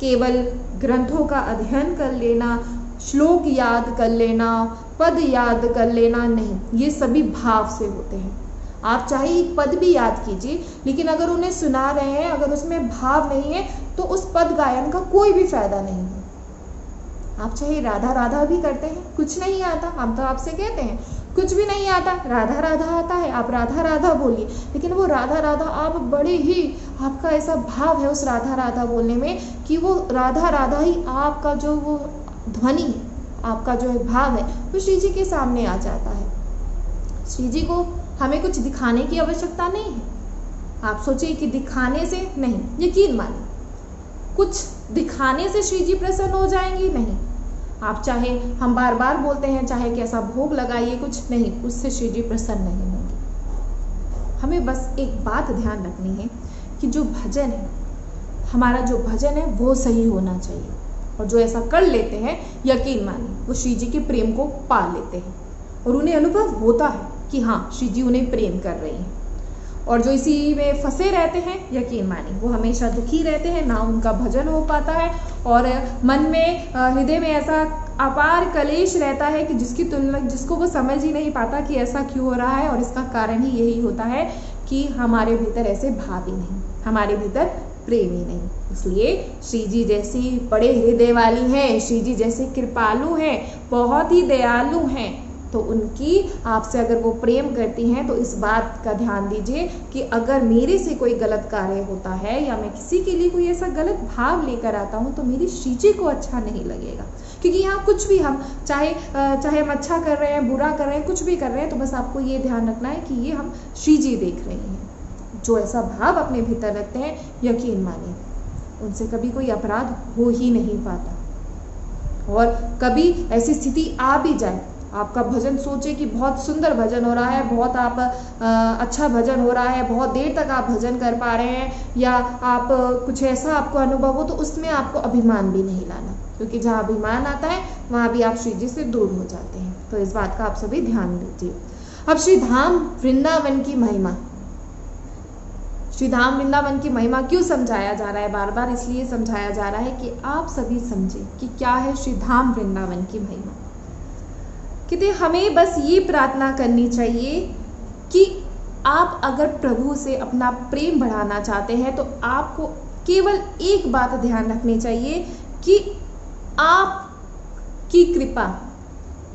केवल ग्रंथों का अध्ययन कर लेना, श्लोक याद कर लेना, पद याद कर लेना नहीं, ये सभी भाव से होते हैं। आप चाहे एक पद भी याद कीजिए, लेकिन अगर उन्हें सुना रहे हैं, अगर उसमें भाव नहीं है, तो उस पद गायन का कोई भी फायदा नहीं है। आप चाहे राधा राधा भी करते हैं, कुछ नहीं आता, हम तो आपसे कहते हैं कुछ भी नहीं आता, राधा राधा आता है, आप राधा राधा बोलिए, लेकिन वो राधा राधा आप बड़े ही, आपका ऐसा भाव है उस राधा राधा बोलने में कि वो राधा राधा ही आपका जो वो ध्वनि है, आपका जो भाव है, वो श्री जी के सामने आ जाता है। श्री जी को हमें कुछ दिखाने की आवश्यकता नहीं है। आप सोचिए कि दिखाने से नहीं, यकीन मानिए कुछ दिखाने से श्री जी प्रसन्न हो जाएंगी, नहीं। आप चाहे, हम बार बार बोलते हैं, चाहे कैसा भोग लगाइए, कुछ नहीं, उससे श्री जी प्रसन्न नहीं होंगे। हमें बस एक बात ध्यान रखनी है कि जो भजन है, हमारा जो भजन है वो सही होना चाहिए, और जो ऐसा कर लेते हैं, यकीन मानिए वो श्री जी के प्रेम को पा लेते हैं, और उन्हें अनुभव होता है कि हाँ श्री जी उन्हें प्रेम कर रही हैं। और जो इसी में फंसे रहते हैं, यकीन मानिए वो हमेशा दुखी रहते हैं, ना उनका भजन हो पाता है, और मन में, हृदय में ऐसा अपार कलेश रहता है कि जिसकी तुलना, जिसको वो समझ ही नहीं पाता कि ऐसा क्यों हो रहा है। और इसका कारण ही यही होता है कि हमारे भीतर ऐसे भाव ही नहीं, हमारे भीतर प्रेम ही नहीं। इसलिए श्री जी जैसी बड़े हृदय वाली हैं, श्री जी जैसे कृपालु हैं, बहुत ही दयालु हैं, तो उनकी आपसे अगर वो प्रेम करती हैं तो इस बात का ध्यान दीजिए कि अगर मेरे से कोई गलत कार्य होता है या मैं किसी के लिए कोई ऐसा गलत भाव लेकर आता हूँ तो मेरी श्री जी को अच्छा नहीं लगेगा। क्योंकि यहाँ कुछ भी हम चाहे हम अच्छा कर रहे हैं, बुरा कर रहे हैं, कुछ भी कर रहे हैं, तो बस आपको ये ध्यान रखना है कि ये हम श्री जी देख रहे हैं। जो ऐसा भाव अपने भीतर रखते हैं, यकीन मानिए उनसे कभी कोई अपराध हो ही नहीं पाता। और कभी ऐसी स्थिति आ भी जाए, आपका भजन सोचे कि बहुत सुंदर भजन हो रहा है, बहुत आप अच्छा भजन हो रहा है, बहुत देर तक आप भजन कर पा रहे हैं, या आप कुछ ऐसा आपको अनुभव हो, तो उसमें आपको अभिमान भी नहीं लाना, क्योंकि जहाँ अभिमान आता है वहाँ भी आप श्री जी से दूर हो जाते हैं। तो इस बात का आप सभी ध्यान दीजिए। अब श्री धाम वृंदावन की महिमा, श्री धाम वृंदावन की महिमा क्यों समझाया जा रहा है बार बार? इसलिए समझाया जा रहा है कि आप सभी समझे कि क्या है श्री धाम वृंदावन की महिमा। कहते हमें बस ये प्रार्थना करनी चाहिए कि आप अगर प्रभु से अपना प्रेम बढ़ाना चाहते हैं तो आपको केवल एक बात ध्यान रखनी चाहिए कि आपकी कृपा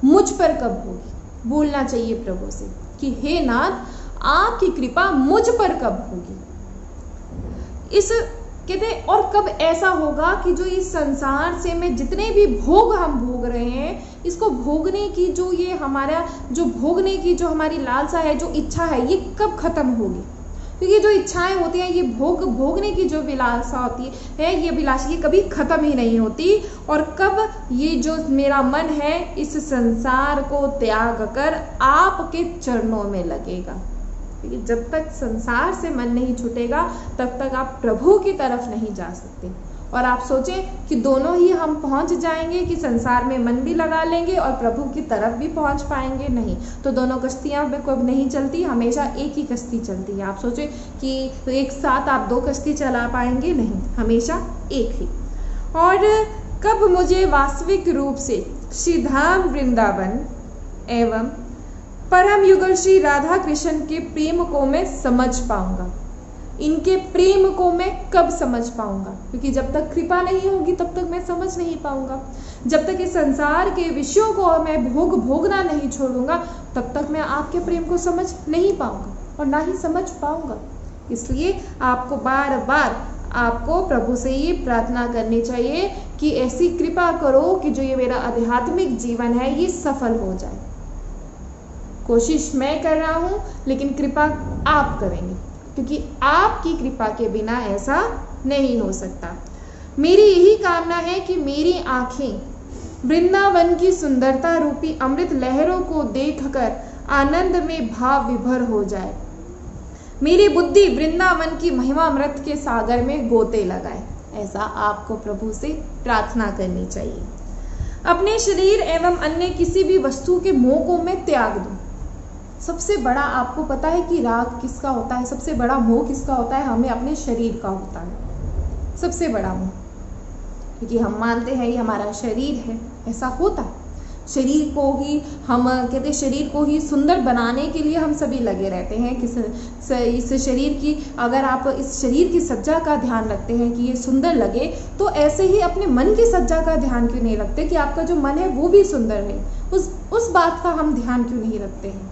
मुझ पर कब होगी। बोलना चाहिए प्रभु से कि हे नाथ, आपकी कृपा मुझ पर कब होगी। इस कहते और कब ऐसा होगा कि जो इस संसार से में जितने भी भोग हम भोग रहे हैं, इसको भोगने की जो ये हमारा जो भोगने की जो हमारी लालसा है, जो इच्छा है, ये कब खत्म होगी। क्योंकि जो इच्छाएं होती हैं, ये भोगने की जो विलासा होती है, ये विलास ये कभी खत्म ही नहीं होती। और कब ये जो मेरा मन है इस संसार को त्याग कर आपके चरणों में लगेगा। क्योंकि जब तक संसार से मन नहीं छूटेगा तब तक आप प्रभु की तरफ नहीं जा सकते। और आप सोचें कि दोनों ही हम पहुंच जाएंगे कि संसार में मन भी लगा लेंगे और प्रभु की तरफ भी पहुंच पाएंगे, नहीं। तो दोनों कश्तियां कब नहीं चलती, हमेशा एक ही कश्ती चलती है। आप सोचें कि एक साथ आप दो कश्ती चला पाएंगे, नहीं, हमेशा एक ही। और कब मुझे वास्तविक रूप से श्री धाम वृंदावन एवं परम युगल श्री राधा कृष्ण के प्रेम को मैं समझ पाऊंगा। इनके प्रेम को मैं कब समझ पाऊंगा? क्योंकि जब तक कृपा नहीं होगी तब तक मैं समझ नहीं पाऊंगा। जब तक इस संसार के विषयों को मैं भोगना नहीं छोड़ूंगा तब तक मैं आपके प्रेम को समझ नहीं पाऊंगा और ना ही समझ पाऊंगा। इसलिए आपको बार बार आपको प्रभु से ये प्रार्थना करनी चाहिए कि ऐसी कृपा करो कि जो ये मेरा आध्यात्मिक जीवन है ये सफल हो जाए। कोशिश मैं कर रहा हूँ, लेकिन कृपा आप करेंगे, क्योंकि आपकी कृपा के बिना ऐसा नहीं हो सकता। मेरी यही कामना है कि मेरी आंखें वृंदावन की सुंदरता रूपी अमृत लहरों को देखकर आनंद में भाव विभोर हो जाए। मेरी बुद्धि वृंदावन की महिमा अमृत के सागर में गोते लगाए। ऐसा आपको प्रभु से प्रार्थना करनी चाहिए। अपने शरीर एवं अन्य किसी भी वस्तु के मोह को मैं त्याग दूं। सबसे बड़ा आपको पता है कि राग किसका होता है, सबसे बड़ा मोह किसका होता है? हमें अपने शरीर का होता है सबसे बड़ा मोह। क्योंकि हम मानते हैं ये हमारा शरीर है। ऐसा होता है, शरीर को ही हम कहते हैं, शरीर को ही सुंदर बनाने के लिए हम सभी लगे रहते हैं कि इस शरीर की, अगर आप इस शरीर की सज्जा का ध्यान रखते हैं कि ये सुंदर लगे, तो ऐसे ही अपने मन की सज्जा का ध्यान क्यों नहीं रखते कि आपका जो मन है वो भी सुंदर है। उस बात का हम ध्यान क्यों नहीं रखते हैं।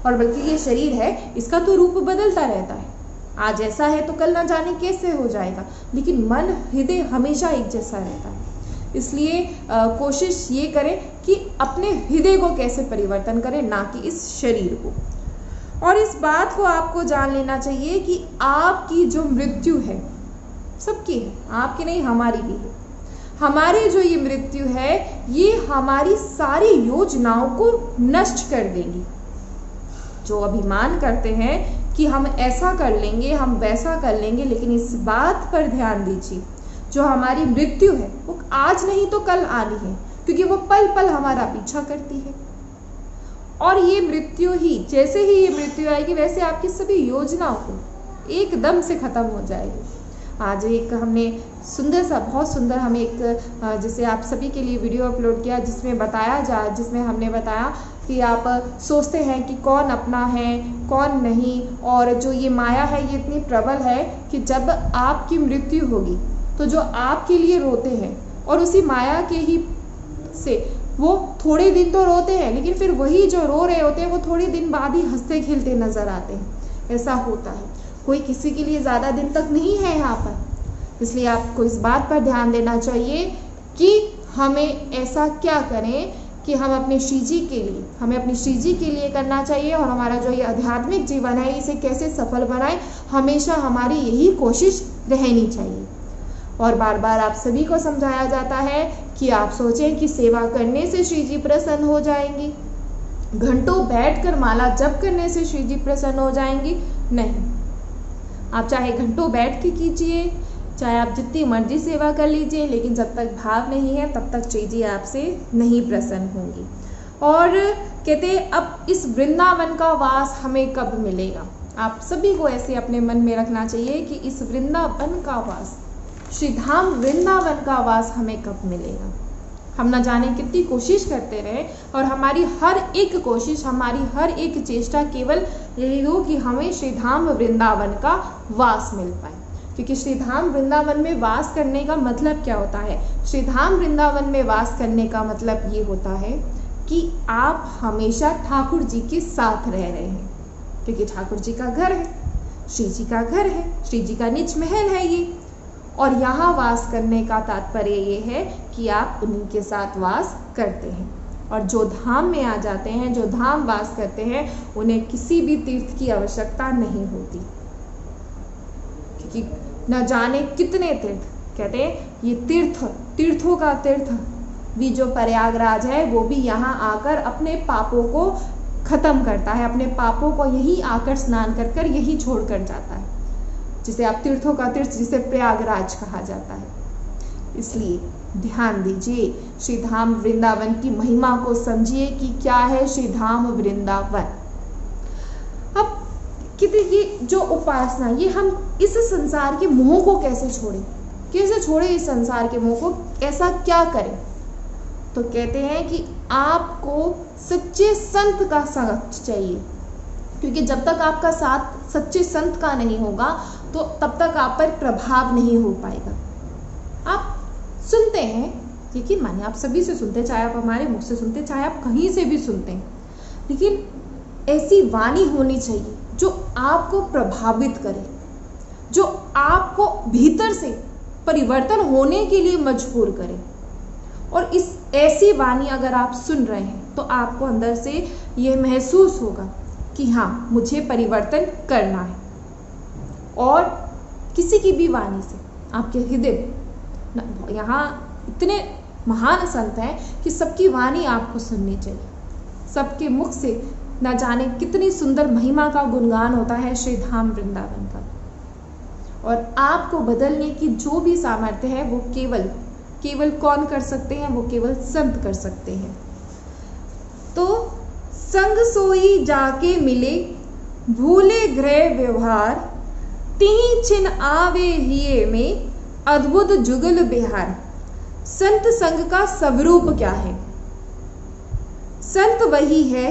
और बल्कि ये शरीर है, इसका तो रूप बदलता रहता है, आज ऐसा है तो कल ना जाने कैसे हो जाएगा, लेकिन मन हृदय हमेशा एक जैसा रहता है। इसलिए कोशिश ये करें कि अपने हृदय को कैसे परिवर्तन करें, ना कि इस शरीर को। और इस बात को आपको जान लेना चाहिए कि आपकी जो मृत्यु है, सबकी है, आपकी नहीं हमारी भी है। हमारी जो ये मृत्यु है, ये हमारी सारी योजनाओं को नष्ट कर देगी। जो अभिमान करते हैं कि हम ऐसा कर लेंगे, हम वैसा कर लेंगे, लेकिन इस बात पर ध्यान दीजिए, जो हमारी मृत्यु है वो आज नहीं तो कल आनी है, क्योंकि वो पल पल हमारा पीछा करती है। और ये मृत्यु ही, जैसे ही ये मृत्यु आएगी, वैसे आपकी सभी योजनाओं को एकदम से खत्म हो जाएगी। आज एक हमने सुंदर सा, बहुत सुंदर, हमें एक जैसे आप सभी के लिए वीडियो अपलोड किया, जिसमें हमने बताया कि आप सोचते हैं कि कौन अपना है कौन नहीं, और जो ये माया है ये इतनी प्रबल है कि जब आपकी मृत्यु होगी तो जो आपके लिए रोते हैं, और उसी माया के ही से वो थोड़े दिन तो रोते हैं, लेकिन फिर वही जो रो रहे होते हैं वो थोड़े दिन बाद ही हंसते खेलते नजर आते हैं। ऐसा होता है, कोई किसी के लिए ज़्यादा दिन तक नहीं है यहाँ पर। इसलिए आपको इस बात पर ध्यान देना चाहिए कि हमें ऐसा क्या करें कि हम अपने श्री जी के लिए करना चाहिए, और हमारा जो ये आध्यात्मिक जीवन है इसे कैसे सफल बनाएं, हमेशा हमारी यही कोशिश रहनी चाहिए। और बार बार आप सभी को समझाया जाता है कि आप सोचें कि सेवा करने से श्री जी प्रसन्न हो जाएंगी, घंटों बैठकर माला जप करने से श्री जी प्रसन्न हो जाएंगी, नहीं। आप चाहे घंटों बैठ के कीजिए, चाहे आप जितनी मर्जी सेवा कर लीजिए, लेकिन जब तक भाव नहीं है तब तक श्री जी आपसे नहीं प्रसन्न होंगी। और कहते अब इस वृंदावन का वास हमें कब मिलेगा, आप सभी को ऐसे अपने मन में रखना चाहिए कि इस वृंदावन का वास, श्री धाम वृंदावन का वास हमें कब मिलेगा। हम न जाने कितनी कोशिश करते रहे, और हमारी हर एक कोशिश, हमारी हर एक चेष्टा केवल यही हो कि हमें श्री धाम वृंदावन का वास मिल पाए। क्योंकि श्री धाम वृंदावन में वास करने का मतलब क्या होता है? श्री धाम वृंदावन में वास करने का मतलब ये होता है कि आप हमेशा ठाकुर जी के साथ रह रहे हैं, क्योंकि ठाकुर जी का घर है, श्री जी का घर है, श्री जी का निज महल है ये। और यहाँ वास करने का तात्पर्य ये है कि आप उन्हीं के साथ वास करते हैं। और जो धाम में आ जाते हैं, जो धाम वास करते हैं, उन्हें किसी भी तीर्थ की आवश्यकता नहीं होती, क्योंकि न जाने कितने तीर्थ, कहते हैं ये तीर्थों का तीर्थ भी जो प्रयागराज है, वो भी यहाँ आकर अपने पापों को खत्म करता है, अपने पापों को यही आकर स्नान कर कर यही छोड़ कर जाता है, जिसे आप तीर्थों का तीर्थ, जिसे प्रयागराज कहा जाता है। इसलिए ध्यान दीजिए, श्री धाम वृंदावन की महिमा को समझिए कि क्या है श्री धाम वृंदावन। अब कितनी ये जो उपासना, ये हम इस संसार के मोह को कैसे छोड़ें इस संसार के मोह को, ऐसा क्या करें? तो कहते हैं कि आपको सच्चे संत का संग चाहिए, क्योंकि जब तक आपका साथ सच्चे संत का नहीं होगा तो तब तक आप पर प्रभाव नहीं हो पाएगा। आप सुनते हैं, यकीन मानिए आप सभी से सुनते हैं, चाहे आप हमारे मुख से सुनते हैं, चाहे आप कहीं से भी सुनते हैं, लेकिन ऐसी वाणी होनी चाहिए जो आपको प्रभावित करे, जो आपको भीतर से परिवर्तन होने के लिए मजबूर करे। और इस ऐसी वाणी अगर आप सुन रहे हैं तो आपको अंदर से ये महसूस होगा कि हाँ, मुझे परिवर्तन करना है। और किसी की भी वाणी से आपके हृदय, यहाँ इतने महान संत हैं कि सबकी वाणी आपको सुननी चाहिए। सबके मुख से न जाने कितनी सुंदर महिमा का गुणगान होता है श्री धाम वृंदावन का। और आपको बदलने की जो भी सामर्थ्य है वो केवल कौन कर सकते हैं? वो केवल संत कर सकते हैं। तो संग सोई जाके मिले, भूले गृह व्यवहार, तिहि छिन आवे हिये में, अद्भुत जुगल बिहार। संत संग का स्वरूप क्या है? संत वही है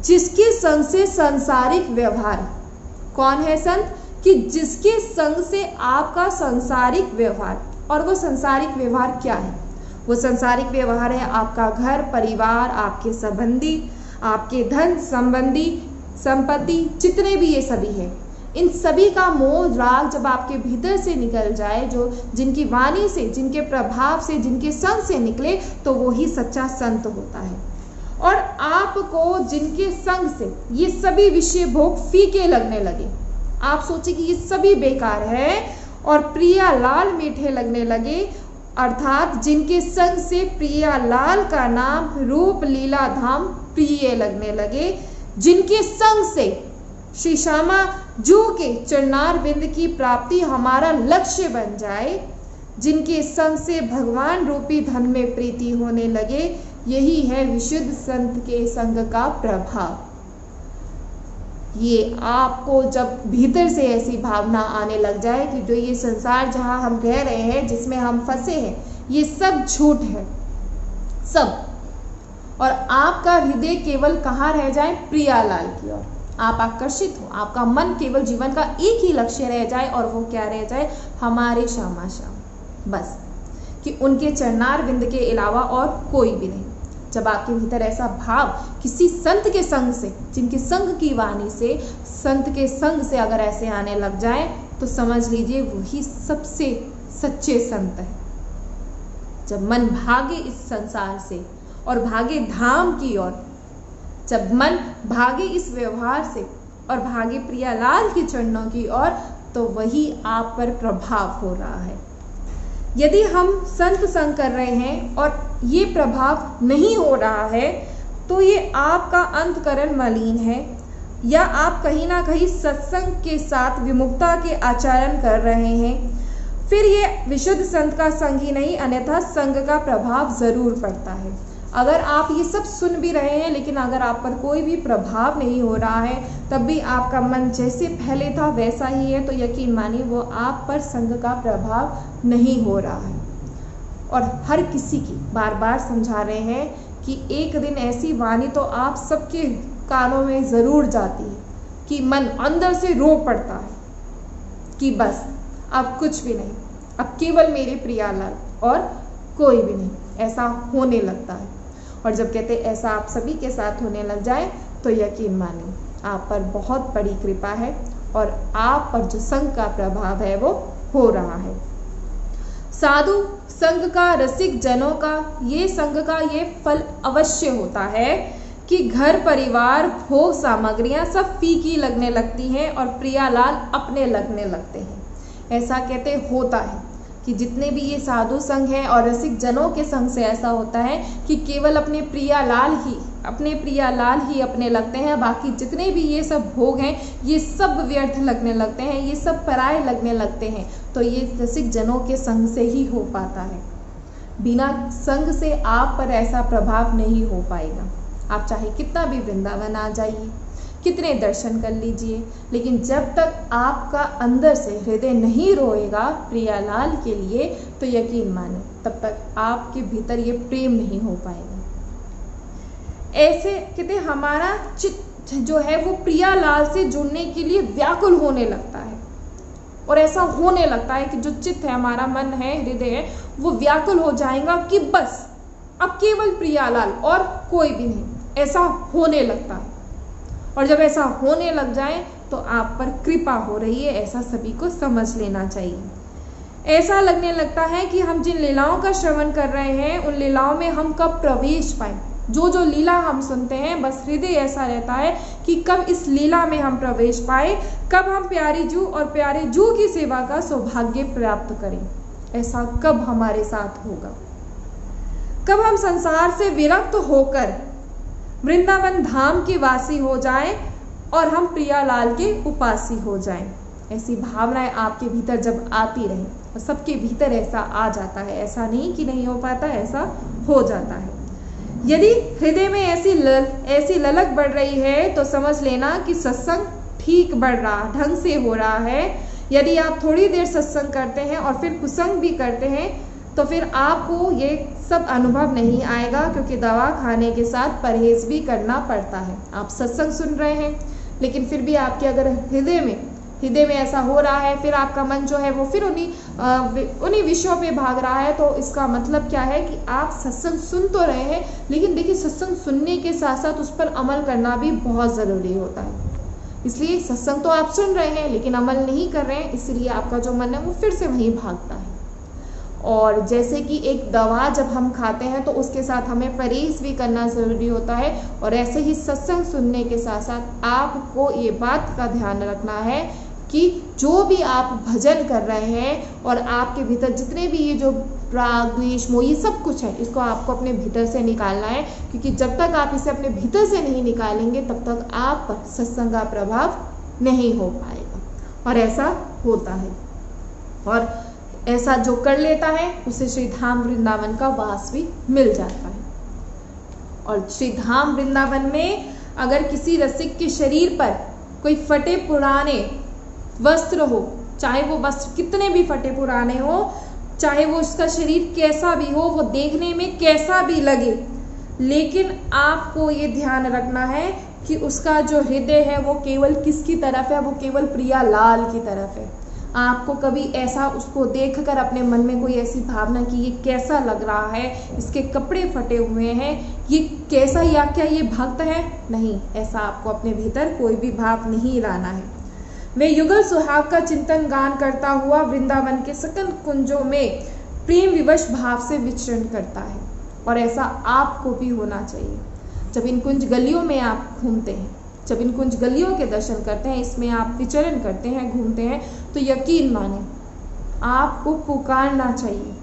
जिसके संग से सांसारिक व्यवहार, कौन है संत? कि जिसके संग से आपका सांसारिक व्यवहार, और वो सांसारिक व्यवहार क्या है? वो सांसारिक व्यवहार है आपका घर परिवार, आपके संबंधी, आपके धन संबंधी संपत्ति, जितने भी ये सभी है, इन सभी का मोह राग जब आपके भीतर से निकल जाए, जो जिनकी वाणी से, जिनके प्रभाव से, जिनके संग से निकले, तो वो ही सच्चा संत होता है। और आपको जिनके संग से ये सभी विषय भोग फीके लगने लगे, आप सोचिए कि ये सभी बेकार है और प्रिया लाल मीठे लगने लगे, अर्थात जिनके संग से प्रिया लाल का नाम रूप लीला धाम प्रिय लगने लगे, जिनके संग से श्री श्यामा जू के चरणार बिंद की प्राप्ति हमारा लक्ष्य बन जाए, जिनके संग से भगवान रूपी धन में प्रीति होने लगे, यही है विशुद्ध संत के संग का प्रभाव। ये आपको जब भीतर से ऐसी भावना आने लग जाए कि जो ये संसार जहां हम रह रहे हैं, जिसमें हम फंसे हैं, ये सब झूठ है सब, और आपका हृदय केवल कहाँ रह जाए? प्रियालाल की ओर आप आकर्षित हो, आपका मन केवल जीवन का एक ही लक्ष्य रह जाए, और वो क्या रह जाए? हमारे श्यामा श्याम, बस, कि उनके चरणार बिंद के अलावा और कोई भी नहीं। जब आपके भीतर ऐसा भाव किसी संत के संग से, जिनके संग की वाणी से, संत के संग से अगर ऐसे आने लग जाए, तो समझ लीजिए वही सबसे सच्चे संत है। जब मन भागे इस संसार से और भागे धाम की ओर, जब मन भागे इस व्यवहार से और भागे प्रियालाल के चरणों की ओर, तो वही आप पर प्रभाव हो रहा है। यदि हम संत संग कर रहे हैं और ये प्रभाव नहीं हो रहा है, तो ये आपका अंतकरण मलिन है, या आप कहीं ना कहीं सत्संग के साथ विमुखता के आचरण कर रहे हैं। फिर ये विशुद्ध संत का संग ही नहीं, अन्यथा संग का प्रभाव जरूर पड़ता है। अगर आप ये सब सुन भी रहे हैं, लेकिन अगर आप पर कोई भी प्रभाव नहीं हो रहा है, तब भी आपका मन जैसे पहले था वैसा ही है, तो यकीन मानिए वो आप पर संग का प्रभाव नहीं हो रहा है। और हर किसी की बार बार समझा रहे हैं कि एक दिन ऐसी वाणी तो आप सबके कानों में ज़रूर जाती है कि मन अंदर से रो पड़ता है कि बस अब कुछ भी नहीं, अब केवल मेरे प्रियालाल और कोई भी नहीं, ऐसा होने लगता है। और जब कहते ऐसा आप सभी के साथ होने लग जाए, तो यकीन मानिए आप पर बहुत बड़ी कृपा है और आप पर जो संग का प्रभाव है वो हो रहा है। साधु संग का, रसिक जनों का, ये संग का ये फल अवश्य होता है कि घर परिवार भोग सामग्रियां सब फीकी लगने लगती हैं और प्रियालाल अपने लगने लगते हैं। ऐसा कहते होता है कि जितने भी ये साधु संघ हैं और रसिक जनों के संग से ऐसा होता है कि केवल अपने प्रियालाल ही अपने लगते हैं, बाकी जितने भी ये सब भोग हैं ये सब व्यर्थ लगने लगते हैं, ये सब पराये लगने लगते हैं। तो ये रसिक जनों के संग से ही हो पाता है, बिना संग से आप पर ऐसा प्रभाव नहीं हो पाएगा। आप चाहे कितना भी वृंदावन आ जाइए, कितने दर्शन कर लीजिए, लेकिन जब तक आपका अंदर से हृदय नहीं रोएगा प्रियालाल के लिए, तो यकीन माने तब तक आपके भीतर ये प्रेम नहीं हो पाएगा। ऐसे कहते हमारा चित्त जो है वो प्रियालाल से जुड़ने के लिए व्याकुल होने लगता है, और ऐसा होने लगता है कि जो चित्त है, हमारा मन है, हृदय है, वो व्याकुल हो जाएगा कि बस अब केवल प्रियालाल और कोई भी नहीं, ऐसा होने लगता है। और जब ऐसा होने लग जाए तो आप पर कृपा हो रही है, ऐसा सभी को समझ लेना चाहिए। ऐसा लगने लगता है कि हम जिन लीलाओं का श्रवण कर रहे हैं, उन लीलाओं में हम कब प्रवेश पाएं। जो लीला हम सुनते हैं, बस हृदय ऐसा रहता है कि कब इस लीला में हम प्रवेश पाए, कब हम प्यारी जू और प्यारे जू की सेवा का सौभाग्य प्राप्त करें। ऐसा कब हमारे साथ होगा, कब हम संसार से विरक्त होकर वृंदावन धाम के वासी हो जाएं और हम प्रियालाल के उपासी हो जाएं। ऐसी भावनाएं आपके भीतर जब आती रहें, और सबके भीतर ऐसा आ जाता है, ऐसा नहीं कि नहीं हो पाता, ऐसा हो जाता है। यदि हृदय में ऐसी ललक बढ़ रही है, तो समझ लेना कि सत्संग ठीक बढ़ रहा, ढंग से हो रहा है। यदि आप थोड़ी देर सत्संग करते हैं और फिर कुसंग भी करते हैं, तो फिर आपको ये सब अनुभव नहीं आएगा, क्योंकि दवा खाने के साथ परहेज भी करना पड़ता है। आप सत्संग सुन रहे हैं, लेकिन फिर भी आपके अगर हृदय में ऐसा हो रहा है, फिर आपका मन जो है वो फिर उन्हीं विषयों पे भाग रहा है, तो इसका मतलब क्या है कि आप सत्संग सुन तो रहे हैं, लेकिन देखिए सत्संग सुनने के साथ साथ उस पर अमल करना भी बहुत ज़रूरी होता है। इसलिए सत्संग तो आप सुन रहे हैं लेकिन अमल नहीं कर रहे हैं, इसलिए आपका जो मन है वो फिर से वहीं भागता है। और जैसे कि एक दवा जब हम खाते हैं तो उसके साथ हमें परहेज भी करना ज़रूरी होता है, और ऐसे ही सत्संग सुनने के साथ साथ आपको ये बात का ध्यान रखना है कि जो भी आप भजन कर रहे हैं और आपके भीतर जितने भी ये जो राग द्वेष मोह ये सब कुछ है, इसको आपको अपने भीतर से निकालना है, क्योंकि जब तक आप इसे अपने भीतर से नहीं निकालेंगे तब तक आप पर सत्संग का प्रभाव नहीं हो पाएगा। और ऐसा होता है, और ऐसा जो कर लेता है उसे श्री धाम वृंदावन का वास भी मिल जाता है। और श्री धाम वृंदावन में अगर किसी रसिक के शरीर पर कोई फटे पुराने वस्त्र हो, चाहे वो वस्त्र कितने भी फटे पुराने हो, चाहे वो उसका शरीर कैसा भी हो, वो देखने में कैसा भी लगे, लेकिन आपको ये ध्यान रखना है कि उसका जो हृदय है वो केवल किसकी तरफ है, वो केवल प्रिया लाल की तरफ है। आपको कभी ऐसा उसको देखकर अपने मन में कोई ऐसी भावना कि ये कैसा लग रहा है, इसके कपड़े फटे हुए हैं, ये कैसा, या क्या ये भक्त है, नहीं, ऐसा आपको अपने भीतर कोई भी भाव नहीं लाना है। वे युगल सुहाग का चिंतन गान करता हुआ वृंदावन के सकल कुंजों में प्रेम विवश भाव से विचरण करता है, और ऐसा आपको भी होना चाहिए। जब इन कुंज गलियों में आप घूमते हैं, जब इन कुंज गलियों के दर्शन करते हैं, इसमें आप विचरण करते हैं, घूमते हैं, तो यकीन माने आपको पुकारना चाहिए।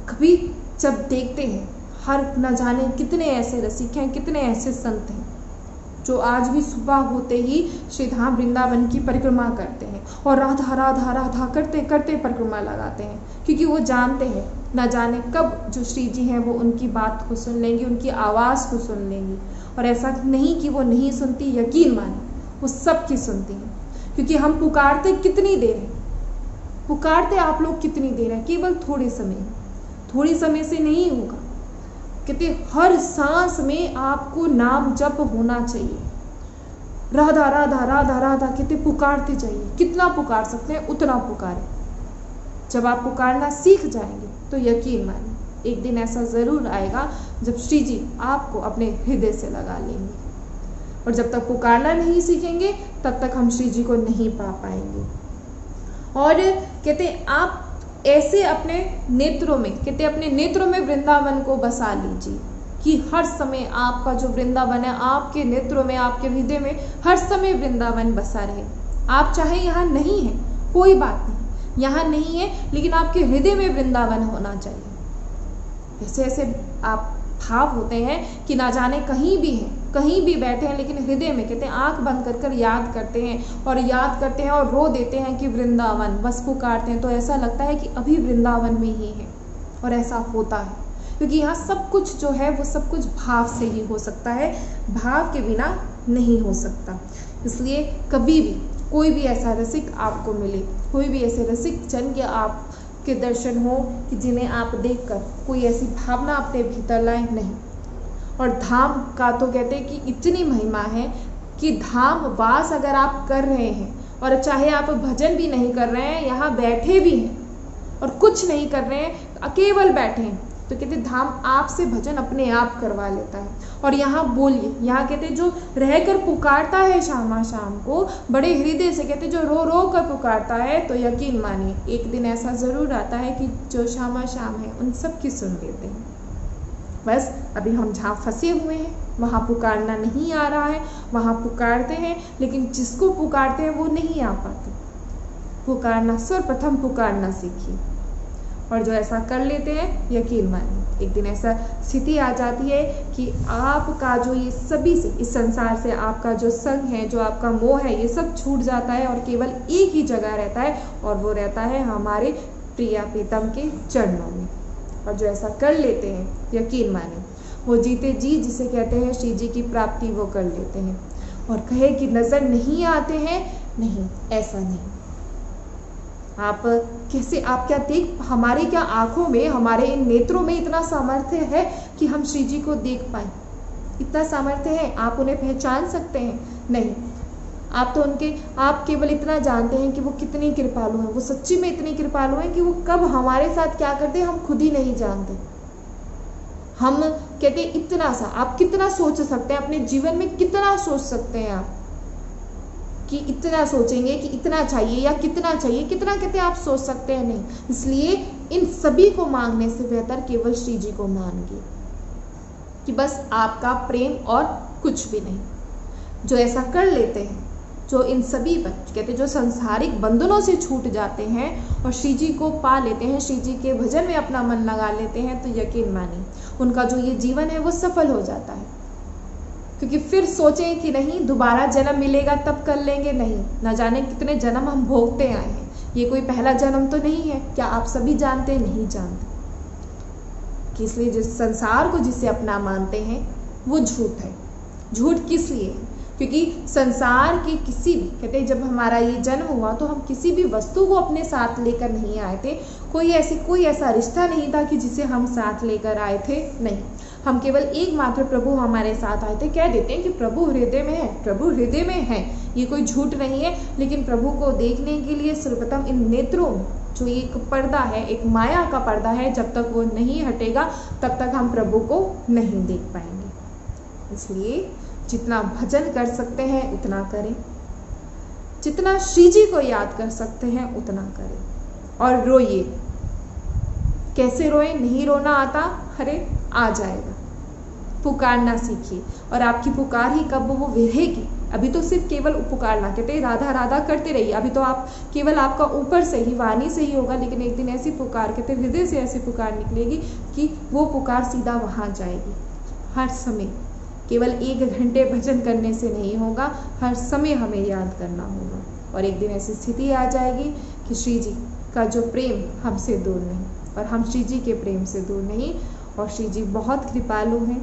कभी जब देखते हैं हर न जाने कितने ऐसे रसिक हैं, कितने ऐसे संत हैं जो आज भी सुबह होते ही श्री धाम वृंदावन की परिक्रमा करते हैं और राधा राधा राधा करते करते परिक्रमा लगाते हैं, क्योंकि वो जानते हैं न जाने कब जो श्री जी हैं वो उनकी बात को सुन लेंगी, उनकी आवाज़ को सुन लेंगी। और ऐसा नहीं कि वो नहीं सुनती, यकीन माने वो सबकी सुनती हैं, क्योंकि हम पुकारते कितनी देर है, पुकारते आप लोग कितनी देर है, केवल थोड़े समय से नहीं होगा। कहते हर सांस में आपको नाम जप होना चाहिए, राधा राधा राधा राधा कहते पुकारते जाइए, कितना पुकार सकते हैं उतना पुकारें। जब आप पुकारना सीख जाएंगे तो यकीन मानिए एक दिन ऐसा ज़रूर आएगा जब श्री जी आपको अपने हृदय से लगा लेंगे। और जब तक पुकारना नहीं सीखेंगे तब तक हम श्री जी को नहीं पा पाएंगे। और कहते आप ऐसे अपने नेत्रों में, कहते अपने नेत्रों में वृंदावन को बसा लीजिए कि हर समय आपका जो वृंदावन है आपके नेत्रों में, आपके हृदय में हर समय वृंदावन बसा रहे। आप चाहे यहाँ नहीं है कोई बात नहीं, यहाँ नहीं है, लेकिन आपके हृदय में वृंदावन होना चाहिए। ऐसे ऐसे आप भाव होते हैं कि ना जाने कहीं भी हैं, कहीं भी बैठे हैं, लेकिन हृदय में कहते हैं आंख बंद कर कर याद करते हैं और रो देते हैं कि वृंदावन, बस पुकारते हैं, तो ऐसा लगता है कि अभी वृंदावन में ही है। और ऐसा होता है क्योंकि यहाँ सब कुछ जो है वो सब कुछ भाव से ही हो सकता है, भाव के बिना नहीं हो सकता। इसलिए कभी भी कोई भी ऐसा रसिक आपको मिले, कोई भी ऐसे रसिक जन के आपके दर्शन हो कि जिन्हें आप देखकर कोई ऐसी भावना अपने भीतर लाए, नहीं। और धाम का तो कहते हैं कि इतनी महिमा है कि धाम वास अगर आप कर रहे हैं और चाहे आप भजन भी नहीं कर रहे हैं, यहाँ बैठे भी हैं और कुछ नहीं कर रहे हैं, केवल बैठे हैं, तो कहते धाम आपसे भजन अपने आप करवा लेता है। और यहाँ बोलिए, यहाँ कहते जो रहकर पुकारता है शामा शाम को बड़े हृदय से, कहते जो रो रो कर पुकारता है, तो यकीन मानिए एक दिन ऐसा ज़रूर आता है कि जो शामा शाम है उन सब की सुन लेते हैं। बस अभी हम जहाँ फंसे हुए हैं वहाँ पुकारना नहीं आ रहा है, वहाँ पुकारते हैं लेकिन जिसको पुकारते हैं वो नहीं आ पाते। पुकारना, सर्वप्रथम पुकारना सीखिए। और जो ऐसा कर लेते हैं यकीन मानिए एक दिन ऐसा स्थिति आ जाती है कि आपका जो ये सभी से, इस संसार से आपका जो संग है, जो आपका मोह है, ये सब छूट जाता है और केवल एक ही जगह रहता है, और वो रहता है हमारे प्रिया प्रीतम के चरणों में। और जो ऐसा कर लेते हैं यकीन मानिए वो जीते जी जिसे कहते हैं श्री जी की प्राप्ति वो कर लेते हैं। और कहे कि नज़र नहीं आते हैं, नहीं, ऐसा नहीं। आप कैसे, आप क्या देख, हमारे क्या आंखों में, हमारे इन नेत्रों में इतना सामर्थ्य है कि हम श्री जी को देख पाए? इतना सामर्थ्य है? आप उन्हें पहचान सकते हैं? नहीं। आप तो उनके, आप केवल इतना जानते हैं कि वो कितनी कृपालु हैं। वो सच्ची में इतनी कृपालु हैं कि वो कब हमारे साथ क्या करते हैं हम खुद ही नहीं जानते। हम कहते हैं इतना सा, आप कितना सोच सकते हैं अपने जीवन में, कितना सोच सकते हैं आप कि इतना सोचेंगे कि इतना चाहिए या कितना चाहिए, कितना कहते हैं आप सोच सकते हैं? नहीं। इसलिए इन सभी को मांगने से बेहतर केवल श्री जी को मांगिए कि बस आपका प्रेम और कुछ भी नहीं। जो ऐसा कर लेते हैं, जो इन सभी पर कहते हैं जो संसारिक बंधनों से छूट जाते हैं और श्री जी को पा लेते हैं, श्री जी के भजन में अपना मन लगा लेते हैं, तो यकीन मानिए उनका जो ये जीवन है वो सफल हो जाता है। क्योंकि फिर सोचें कि नहीं दोबारा जन्म मिलेगा तब कर लेंगे, नहीं। न जाने कितने जन्म हम भोगते आए हैं, ये कोई पहला जन्म तो नहीं है। क्या आप सभी जानते हैं? नहीं जानते। कि इसलिए जिस संसार को जिसे अपना मानते हैं वो झूठ है। झूठ किस लिए? क्योंकि संसार के किसी भी, कहते हैं जब हमारा ये जन्म हुआ तो हम किसी भी वस्तु को अपने साथ लेकर नहीं आए थे। कोई ऐसा रिश्ता नहीं था कि जिसे हम साथ लेकर आए थे, नहीं। हम केवल एकमात्र प्रभु हमारे साथ आए थे। कह देते हैं कि प्रभु हृदय में है, प्रभु हृदय में है, ये कोई झूठ नहीं है। लेकिन प्रभु को देखने के लिए सर्वप्रथम इन नेत्रों में जो एक पर्दा है, एक माया का पर्दा है, जब तक वो नहीं हटेगा तब तक हम प्रभु को नहीं देख पाएंगे। इसलिए जितना भजन कर सकते हैं उतना करें, जितना श्री जी को याद कर सकते हैं उतना करें। और रोइए। कैसे रोए? नहीं रोना आता? अरे आ जाएगा। पुकारना सीखिए। और आपकी पुकार ही कब वो रहेगी। अभी तो सिर्फ केवल पुकारना, कहते हैं राधा राधा करते रहिए। अभी तो आप केवल आपका ऊपर से ही, वाणी से ही होगा, लेकिन एक दिन ऐसी पुकार, कहते हैं हृदय से ऐसी पुकार निकलेगी कि वो पुकार सीधा वहाँ जाएगी। हर समय, केवल 1 घंटे भजन करने से नहीं होगा, हर समय हमें याद करना होगा। और एक दिन ऐसी स्थिति आ जाएगी कि श्री जी का जो प्रेम हमसे दूर नहीं और हम श्री जी के प्रेम से दूर नहीं। और श्री जी बहुत कृपालु हैं,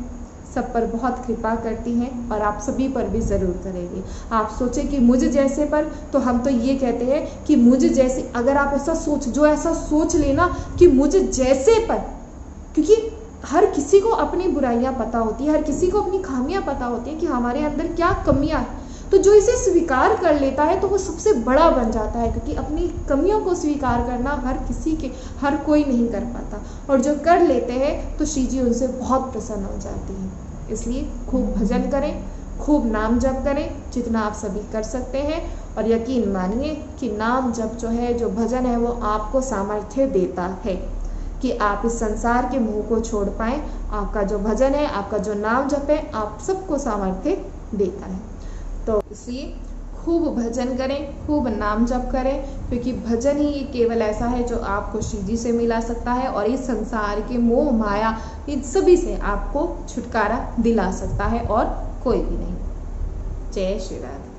सब पर बहुत कृपा करती हैं और आप सभी पर भी ज़रूर करेंगे। आप सोचें कि मुझ जैसे पर, तो हम तो ये कहते हैं कि मुझ जैसे, अगर आप ऐसा सोच लेना कि मुझ जैसे पर, क्योंकि हर किसी को अपनी बुराइयां पता होती है, हर किसी को अपनी खामियां पता होती हैं कि हमारे अंदर क्या कमियां हैं। तो जो इसे स्वीकार कर लेता है तो वो सबसे बड़ा बन जाता है, क्योंकि अपनी कमियों को स्वीकार करना हर कोई नहीं कर पाता। और जो कर लेते हैं तो श्री जी उनसे बहुत प्रसन्न हो जाती हैं। इसलिए खूब भजन करें, खूब नाम जप करें, जितना आप सभी कर सकते हैं। और यकीन मानिए कि नाम जप जो है, जो भजन है, वो आपको सामर्थ्य देता है कि आप इस संसार के मोह को छोड़ पाएं। आपका जो भजन है, आपका जो नाम जप है, आप सबको सामर्थ्य देता है। तो इसलिए खूब भजन करें, खूब नाम जप करें, क्योंकि भजन ही केवल ऐसा है जो आपको श्री जी से मिला सकता है और इस संसार के मोह माया इन सभी से आपको छुटकारा दिला सकता है और कोई भी नहीं। जय श्री राधे।